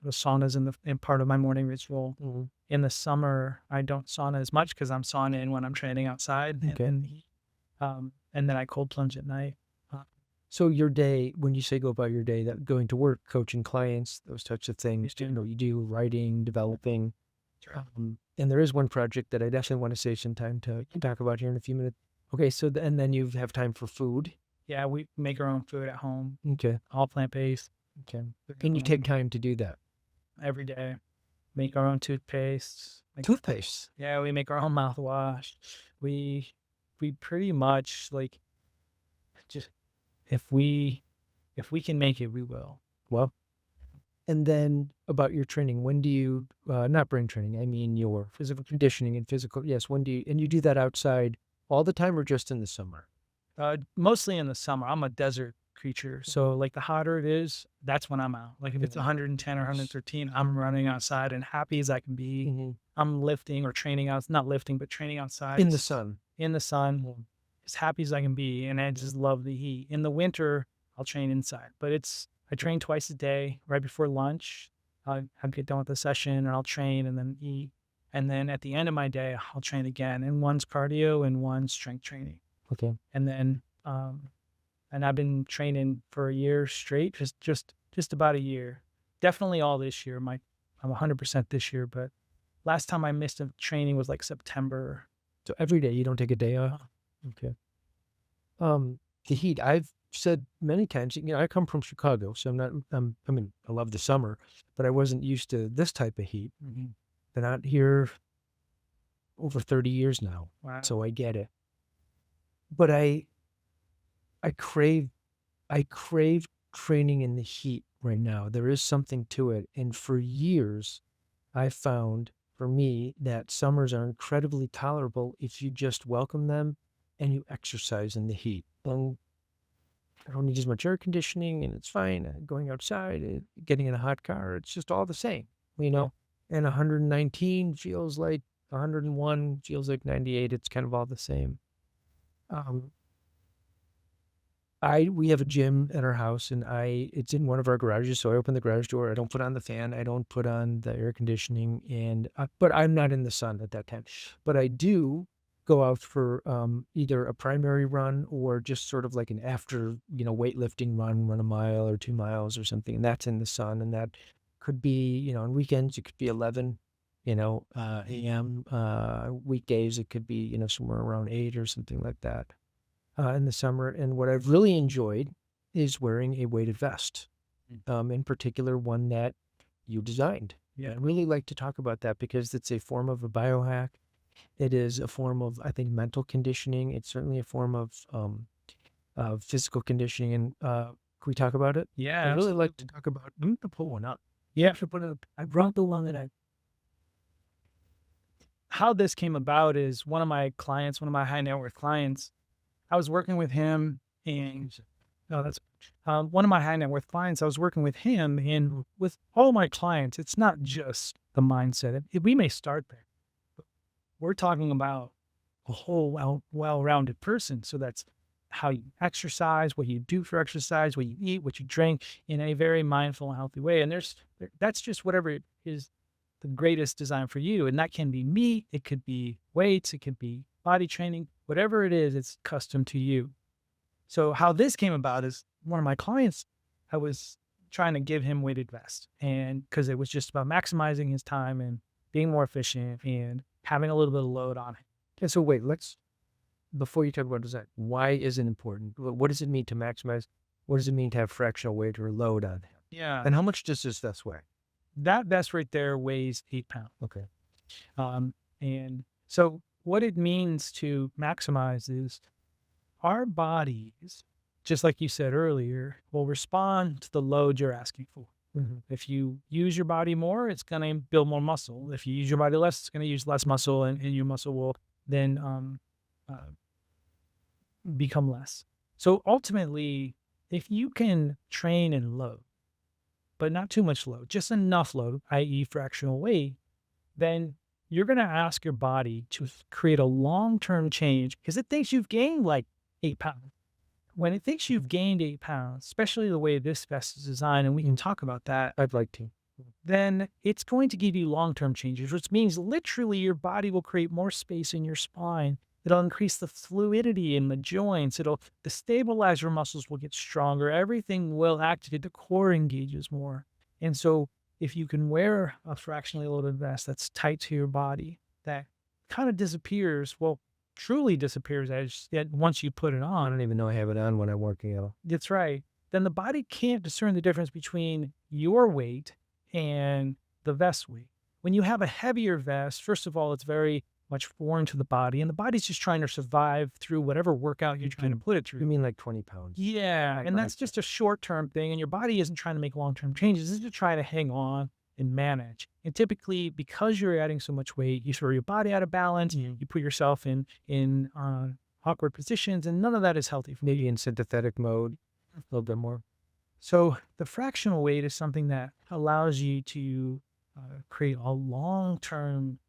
the sauna's in part of my morning ritual. Mm-hmm. In the summer, I don't sauna as much because I'm sauning when I'm training outside. Okay. And then I cold plunge at night. So your day, when you say go about your day, that going to work, coaching clients, those types of things, you do writing, developing. Sure. And there is one project that I definitely want to save some time to talk about here in a few minutes. Okay, so and then you have time for food. Yeah, we make our own food at home. Okay. All plant-based. Okay. And you take time to do that? Every day. Make our own toothpaste. Toothpaste? Yeah, we make our own mouthwash. We pretty much, like, just, if we can make it, we will. Well, and then about your training, when do you, not brain training, I mean your physical conditioning and physical, yes, when do you, and you do that outside all the time or just in the summer? Mostly in the summer. I'm a desert creature. So like the hotter it is, that's when I'm out. Like if it's 110 or 113, I'm running outside and happy as I can be. Mm-hmm. I'm lifting or training out, not lifting, but training outside. In the sun. As happy as I can be. And I just love the heat. In the winter, I'll train inside, but I train twice a day right before lunch. I'll get done with the session and I'll train and then eat. And then at the end of my day, I'll train again. And one's cardio and one's strength training. Okay. And then, and I've been training for a year straight, just about a year. Definitely all this year. I'm 100% this year, but last time I missed a training was like September. So every day you don't take a day off? Okay. The heat, I've said many times, I come from Chicago, so I love the summer, but I wasn't used to this type of heat. Mm-hmm. Been out here over 30 years now. Wow. So I get it. But I crave training in the heat right now. There is something to it. And for years, I found for me that summers are incredibly tolerable if you just welcome them and you exercise in the heat. And I don't need as much air conditioning and it's fine. Going outside, getting in a hot car, it's just all the same, And 119 feels like 101, feels like 98. It's kind of all the same. We have a gym at our house and it's in one of our garages. So I open the garage door. I don't put on the fan. I don't put on the air conditioning but I'm not in the sun at that time, but I do go out for, either a primary run or just sort of like an after, weightlifting run a mile or 2 miles or something. And that's in the sun. And that could be, on weekends, it could be 11, a.m. Weekdays, it could be, somewhere around 8 or something like that. In the summer. And what I've really enjoyed is wearing a weighted vest, in particular one that you designed. Yeah. I really like to talk about that because it's a form of a biohack. It is a form of, I think, mental conditioning. It's certainly a form of physical conditioning. And can we talk about it? Yeah. I really like to talk about, I'm going to pull one up. You have to put it up. I brought the one that how this came about is one of my high net worth clients, I was working with him and one of my high net worth clients, I was working with him and with all my clients, it's not just the mindset. We may start there, but we're talking about a whole well-rounded person. So that's how you exercise, what you do for exercise, what you eat, what you drink in a very mindful and healthy way. And that's just whatever his the greatest design for you. And that can be meat, it could be weights, it could be body training, whatever it is, it's custom to you. So how this came about is one of my clients, I was trying to give him weighted vest, and because it was just about maximizing his time and being more efficient and having a little bit of load on him. Okay, so wait, before you talk about design, why is it important? What does it mean to maximize? What does it mean to have fractional weight or load on him? Yeah. And how much does this vest weigh? That vest right there weighs 8 pounds. Okay. And so what it means to maximize is our bodies, just like you said earlier, will respond to the load you're asking for. If you use your body more, it's going to build more muscle. If you use your body less, it's going to use less muscle, and your muscle will then become less. So ultimately, if you can train and load, but not too much load, just enough load, i.e. fractional weight, then you're going to ask your body to create a long-term change because it thinks you've gained like 8 pounds. When it thinks you've gained 8 pounds, especially the way this vest is designed, and we can talk about that, I'd like to. then it's going to give you long-term changes, which means literally your body will create more space in your spine. It'll increase the fluidity in the joints. The stabilizer muscles will get stronger. Everything will activate. The core engages more. And so if you can wear a fractionally loaded vest that's tight to your body, that kind of disappears, well, truly disappears once you put it I on. don't even know I have it on when I'm working out. That's right. Then the body can't discern the difference between your weight and the vest weight. When you have a heavier vest, first of all, it's very much foreign to the body, and the body's just trying to survive through whatever workout you're trying to put it You through. mean like 20 pounds? Yeah, and that's Right. just a short-term thing, and your body isn't trying to make long-term changes. It's just trying to hang on and manage. And typically, because you're adding so much weight, you throw your body out of balance, you put yourself in awkward positions, and none of that is healthy for you. Maybe in sympathetic mode, a little bit more. So the fractional weight is something that allows you to create a long-term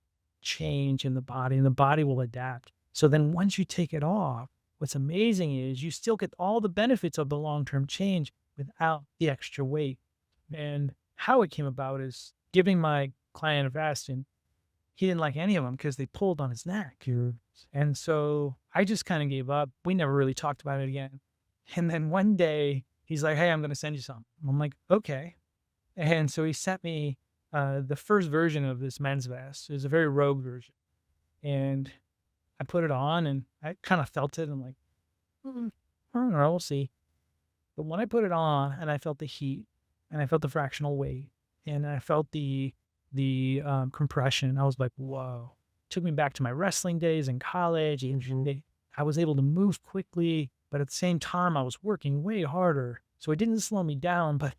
change in the body, and the body will adapt. So then once you take it off, what's amazing is you still get all the benefits of the long-term change without the extra weight. And how it came about is giving my client a vest, and he didn't like any of them because they pulled on his neck. And so I just kind of gave up. We never really talked about it again. And then one day he's like, "Hey, I'm going to send you something." I'm like, "Okay." And so he sent me the first version of this men's vest. It was a very rogue version. And I put it on and I kind of felt it. I'm like, I don't know, we'll see. But when I put it on and I felt the heat and I felt the fractional weight and I felt the compression, I was like, whoa. It took me back to my wrestling days in college. And I was able to move quickly, but at the same time, I was working way harder. So it didn't slow me down, but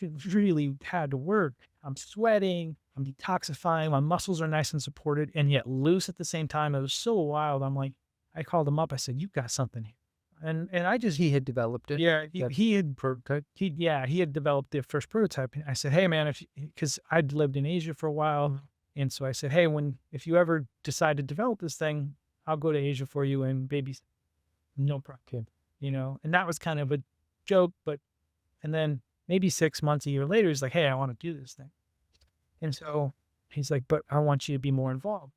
it really had to work. I'm sweating, I'm detoxifying, my muscles are nice and supported and yet loose at the same time. It was so wild. I'm like, I called him up. I said, "You've got something here." And I just, He had developed it. yeah, That he had prototype. he had developed the first prototype. And I said, "Hey man, because I'd lived in Asia for a while." And so I said, "Hey, if you ever decide to develop this thing, I'll go to Asia for you and babies, no problem." Okay. And that was kind of a joke, and then maybe 6 months, a year later, he's like, "Hey, I want to do this thing." And so he's like, "But I want you to be more involved."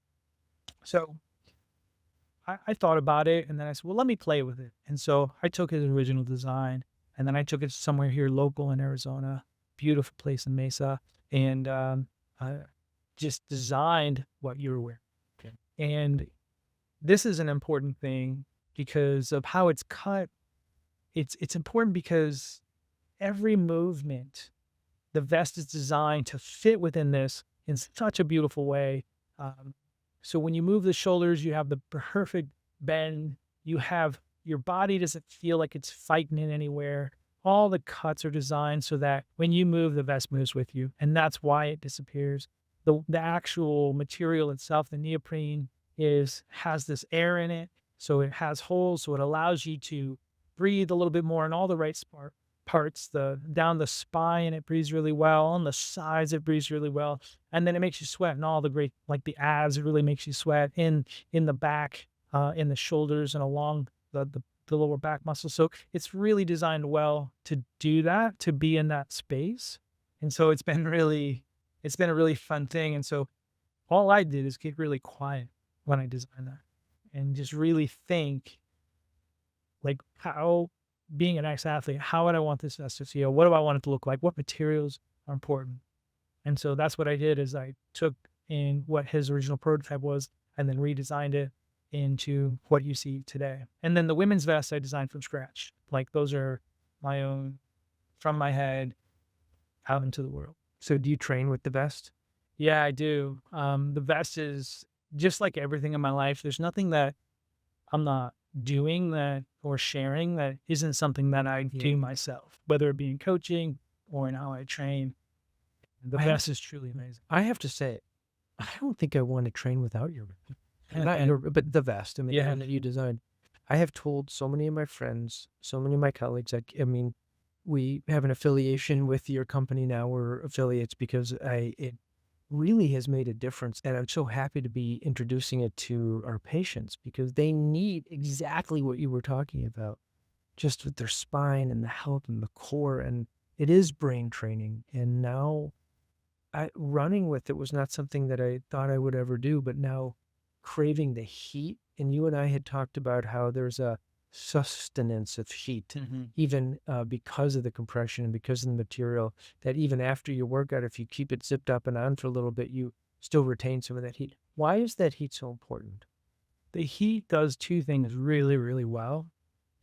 So I thought about it, and then I said, "Well, let me play with it." And so I took his original design, and then I took it somewhere here local in Arizona, beautiful place in Mesa, and just designed what you were wearing. Okay. And this is an important thing because of how it's cut. It's important because every movement, the vest is designed to fit within this in such a beautiful way. So when you move the shoulders, you have the perfect bend. Your body doesn't feel like it's fighting it anywhere. All the cuts are designed so that when you move, the vest moves with you. And that's why it disappears. The actual material itself, the neoprene, has this air in it. So it has holes. So it allows you to breathe a little bit more in all the right parts. Down the spine, it breathes really well. On the sides, it breathes really well. And then it makes you sweat in all the great, like the abs, it really makes you sweat in the back, in the shoulders and along the lower back muscles. So it's really designed well to do that, to be in that space. And so it's been really it's been a really fun thing. And so all I did is get really quiet when I designed that and just really think like how being an ex-athlete, how would I want this vest to feel? What do I want it to look like? What materials are important? And so that's what I did is I took in what his original prototype was and then redesigned it into what you see today. And then the women's vest I designed from scratch. Like those are my own from my head out into the world. So do you train with the vest? Yeah, I do. The vest is just like everything in my life. There's nothing that I'm not doing that or sharing that isn't something that I do myself, whether it be in coaching or in how I train. The vest is truly amazing. I have to say, I don't think I want to train without your, not your, but the vest. I mean, the one that you designed. I have told so many of my friends, so many of my colleagues. I mean, we have an affiliation with your company now. We're affiliates because it really has made a difference. And I'm so happy to be introducing it to our patients because they need exactly what you were talking about, just with their spine and the health and the core. And it is brain training. And now running with it was not something that I thought I would ever do, but now craving the heat. And you and I had talked about how there's a sustenance of heat, even because of the compression and because of the material, that even after your workout, if you keep it zipped up and on for a little bit, you still retain some of that heat. Why is that heat so important? The heat does two things really, really well.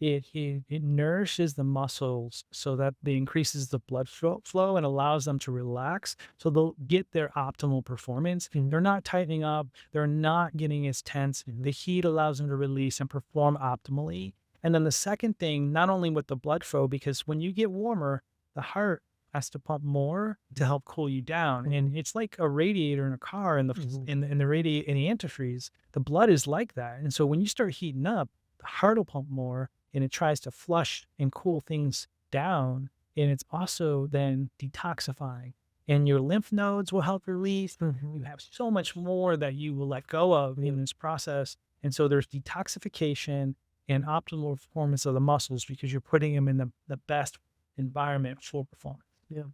It nourishes the muscles so that it increases the blood flow and allows them to relax so they'll get their optimal performance. They're not tightening up. They're not getting as tense. The heat allows them to release and perform optimally. And then the second thing, not only with the blood flow, because when you get warmer, the heart has to pump more to help cool you down. And it's like a radiator in a car in the in the antifreeze. The blood is like that. And so when you start heating up, the heart will pump more and it tries to flush and cool things down. And it's also then detoxifying. And your lymph nodes will help release. You have so much more that you will let go of in this process. And so there's detoxification and optimal performance of the muscles because you're putting them in the best environment for performance. Yeah.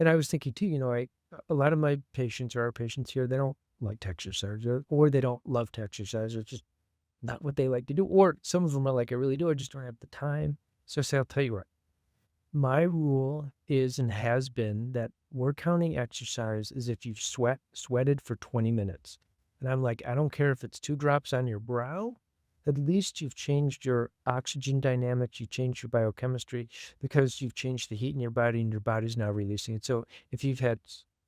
And I was thinking too, a lot of my patients or our patients here, they don't like to exercise or they don't love to exercise. It's just not what they like to do. Or some of them are like, I really do. I just don't have the time. So I say, I'll tell you what. My rule is and has been that we're counting exercise as if you've sweated for 20 minutes. And I'm like, I don't care if it's 2 drops on your brow. At least you've changed your oxygen dynamics, you changed your biochemistry because you've changed the heat in your body and your body's now releasing it. So if you've had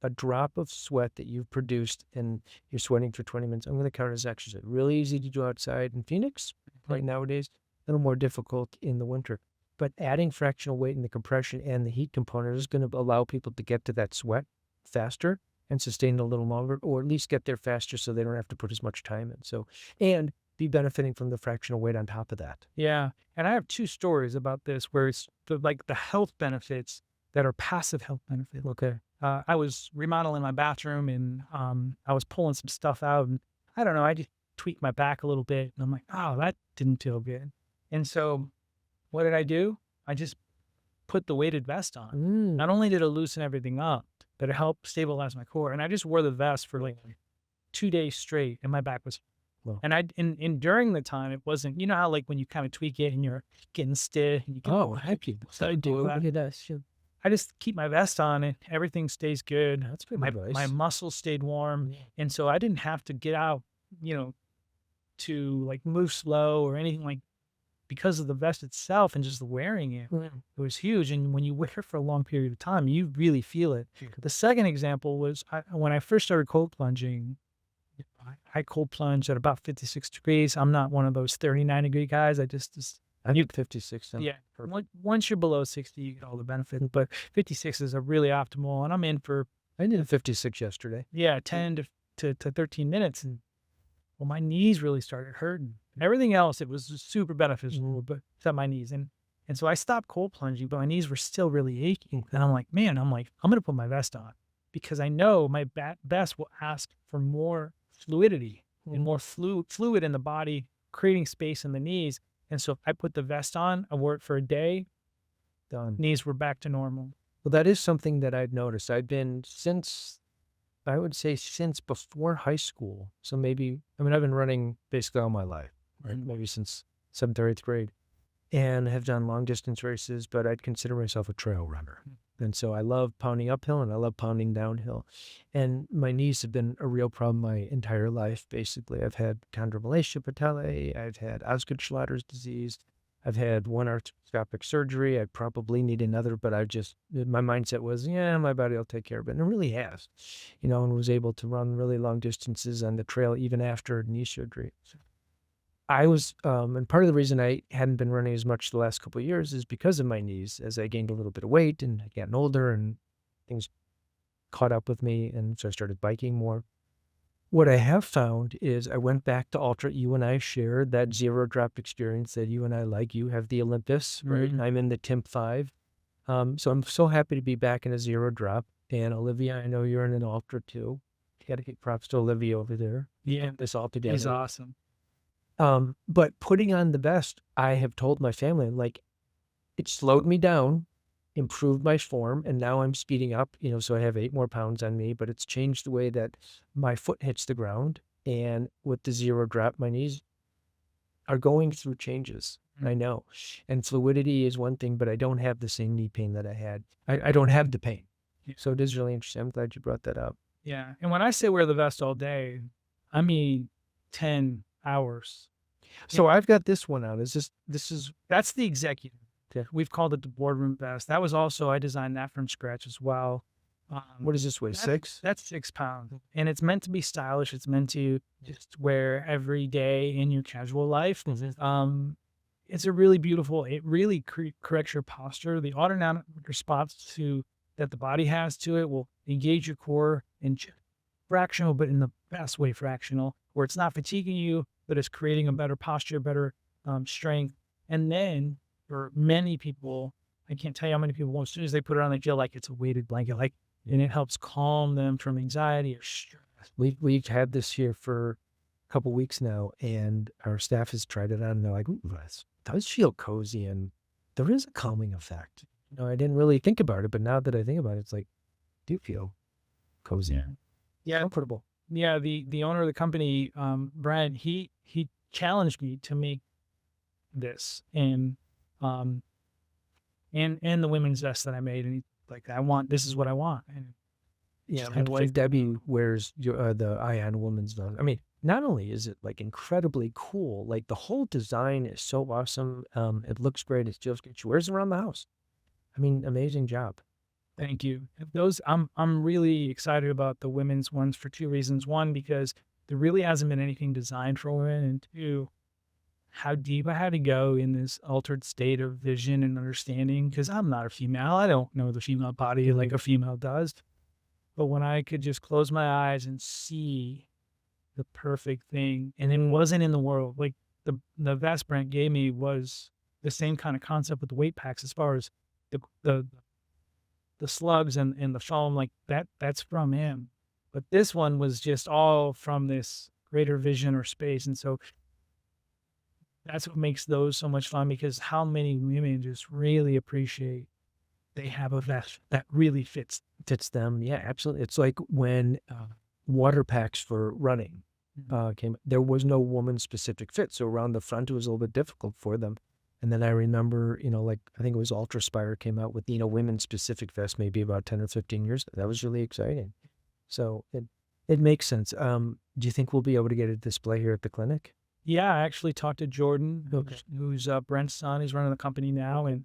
a drop of sweat that you've produced and you're sweating for 20 minutes, I'm going to count as exercise. Really easy to do outside in Phoenix right nowadays, a little more difficult in the winter. But adding fractional weight in the compression and the heat component is going to allow people to get to that sweat faster and sustain it a little longer, or at least get there faster so they don't have to put as much time in. So, and be benefiting from the fractional weight on top of that. Yeah. And I have 2 stories about this where it's the health benefits that are passive health benefits. Okay. I was remodeling my bathroom and I was pulling some stuff out and I don't know, I just tweaked my back a little bit and I'm like, oh, that didn't feel good. And so what did I do? I just put the weighted vest on. Not only did it loosen everything up, but it helped stabilize my core. And I just wore the vest for like 2 days straight and my back was and during the time, it wasn't, you know how like when you kind of tweak it and you're getting stiff and you get heck yeah. I do. I just keep my vest on and everything stays good. That's good my advice. muscles stayed warm. And so I didn't have to get out, to like move slow or anything like because of the vest itself and just wearing it. It was huge. And when you wear it for a long period of time, you really feel it. The second example was when I first started cold plunging, I cold plunge at about 56 degrees. I'm not one of those 39-degree guys. I need 56. Yeah. Once you're below 60, you get all the benefits. But 56 is a really optimal. And I'm in for... I did a 56 yesterday. Yeah, 10 to 13 minutes. And well, my knees really started hurting. Everything else, it was super beneficial, but except my knees. And so I stopped cold plunging, but my knees were still really aching. And I'm like, I'm going to put my vest on because I know my vest will ask for more fluidity and more fluid in the body, creating space in the knees. And so if I put the vest on, I wore it for a day, done. Knees were back to normal. Well, that is something that I'd noticed. I've been, since I would say since before high school. So maybe, I mean, I've been running basically all my life, right? Maybe since 7th or 8th grade, and have done long distance races, but I'd consider myself a trail runner. And so I love pounding uphill and I love pounding downhill. And my knees have been a real problem my entire life, basically. I've had chondromalacia patellae, I've had Osgood-Schlatter's disease, I've had one arthroscopic surgery. I probably need another, but my mindset was, yeah, my body will take care of it. And it really has, and was able to run really long distances on the trail even after knee surgery. I was, and part of the reason I hadn't been running as much the last couple of years is because of my knees. As I gained a little bit of weight and had gotten older and things caught up with me, and so I started biking more. What I have found is I went back to ultra. You and I shared that zero drop experience that you and I like. You have the Olympus, right? And I'm in the Timp 5. So I'm so happy to be back in a zero drop. And Olivia, I know you're in an ultra too. You got to give props to Olivia over there. Yeah, This all together. he's awesome. But putting on the vest, I have told my family, like, it slowed me down, improved my form, and now I'm speeding up, so I have 8 more pounds on me, but it's changed the way that my foot hits the ground. And with the zero drop, my knees are going through changes. I know. And fluidity is one thing, but I don't have the same knee pain that I had. I don't have the pain. So it is really interesting. I'm glad you brought that up. Yeah. And when I say wear the vest all day, I mean 10 hours. So I've got this one out. That's the executive. We've called it the boardroom vest. That was also, I designed that from scratch as well. What is this weigh? 6? That's 6 pounds. And it's meant to be stylish. It's meant to just wear every day in your casual life. It's a really beautiful, it really corrects your posture. The autonomic response that the body has to it will engage your core in fractional, but in the best way fractional, where it's not fatiguing you, but it's creating a better posture, better strength. And then for many people, I can't tell you how many people, as soon as they put it on, they feel like it's a weighted blanket, and it helps calm them from anxiety or stress. We've had this here for a couple weeks now, and our staff has tried it on, and they're like, ooh, this does feel cozy, and there is a calming effect. I didn't really think about it, but now that I think about it, it's like, I do feel cozy. Yeah. Comfortable. Yeah, the owner of the company, Brad, he challenged me to make this and the women's vest that I made, and he's like, this is what I want. And yeah, my wife Debbie wears the Aion women's vest. I mean, not only is it like incredibly cool, like the whole design is so awesome. It looks great. It feels good. She wears it around the house. I mean, amazing job. Thank you. I'm really excited about the women's ones for 2 reasons. One, because there really hasn't been anything designed for women, and 2, how deep I had to go in this altered state of vision and understanding, because I'm not a female. I don't know the female body like a female does. But when I could just close my eyes and see the perfect thing, and it wasn't in the world, like the vest Brent gave me was the same kind of concept with the weight packs, as far as the slugs and the foam, like that's from him. But this one was just all from this greater vision or space. And so that's what makes those so much fun, because how many women just really appreciate they have a vest that really fits them. Yeah, absolutely. It's like when water packs for running came, there was no woman specific fit. So around the front, it was a little bit difficult for them. And then I remember, like, I think it was Ultraspire came out with, women specific vest maybe about 10 or 15 years. That was really exciting. So it makes sense. Do you think we'll be able to get a display here at the clinic? Yeah, I actually talked to Jordan, who's Brent's son. He's running the company now, and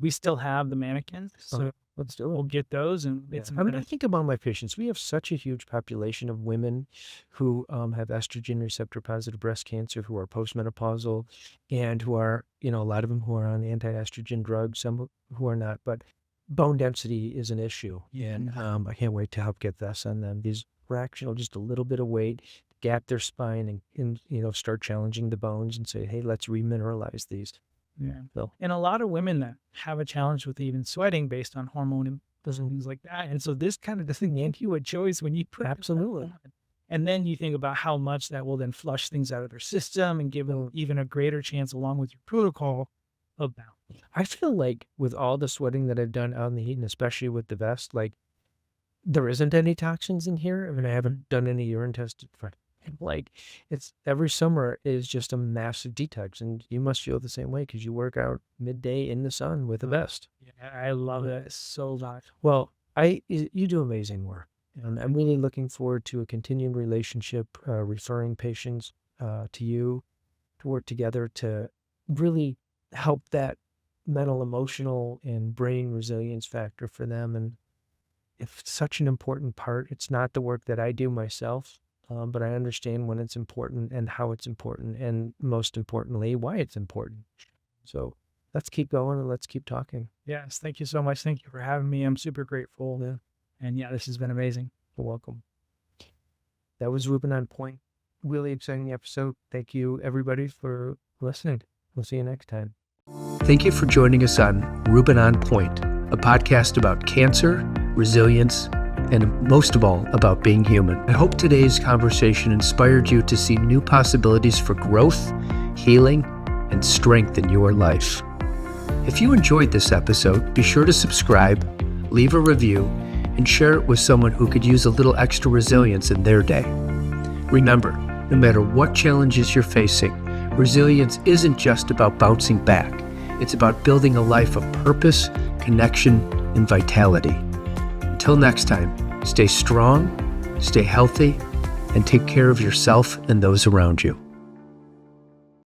we still have the mannequins. So let's do it. We'll get those. And I think about my patients. We have such a huge population of women who have estrogen receptor positive breast cancer, who are postmenopausal, and who are, a lot of them who are on anti-estrogen drugs, some who are not. But bone density is an issue. And I can't wait to help get this on them. These fractional, just a little bit of weight, gap their spine and start challenging the bones and say, hey, let's remineralize these. Yeah. So, and a lot of women that have a challenge with even sweating based on hormone and things like that. And so this kind of doesn't give you a choice when you put absolutely. And then you think about how much that will then flush things out of their system and give them even a greater chance, along with your protocol, of balance. I feel like with all the sweating that I've done out in the heat, and especially with the vest, like there isn't any toxins in here. I mean, I haven't done any urine tests for like it's every summer is just a massive detox, and you must feel the same way because you work out midday in the sun with a vest. Yeah, I love it so much. Well, you do amazing work, and I'm really looking forward to a continuing relationship, referring patients to you to work together to really help that mental, emotional, and brain resilience factor for them. And it's such an important part. It's not the work that I do myself, but I understand when it's important and how it's important, and most importantly, why it's important. So let's keep going and let's keep talking. Yes, thank you so much. Thank you for having me. I'm super grateful. Yeah. And yeah, this has been amazing. You're welcome. That was Rubin On Point. Really exciting episode. Thank you, everybody, for listening. We'll see you next time. Thank you for joining us on Rubin On Point, a podcast about cancer, resilience, and most of all, about being human. I hope today's conversation inspired you to see new possibilities for growth, healing, and strength in your life. If you enjoyed this episode, be sure to subscribe, leave a review, and share it with someone who could use a little extra resilience in their day. Remember, no matter what challenges you're facing, resilience isn't just about bouncing back. It's about building a life of purpose, connection, and vitality. Until next time, stay strong, stay healthy, and take care of yourself and those around you.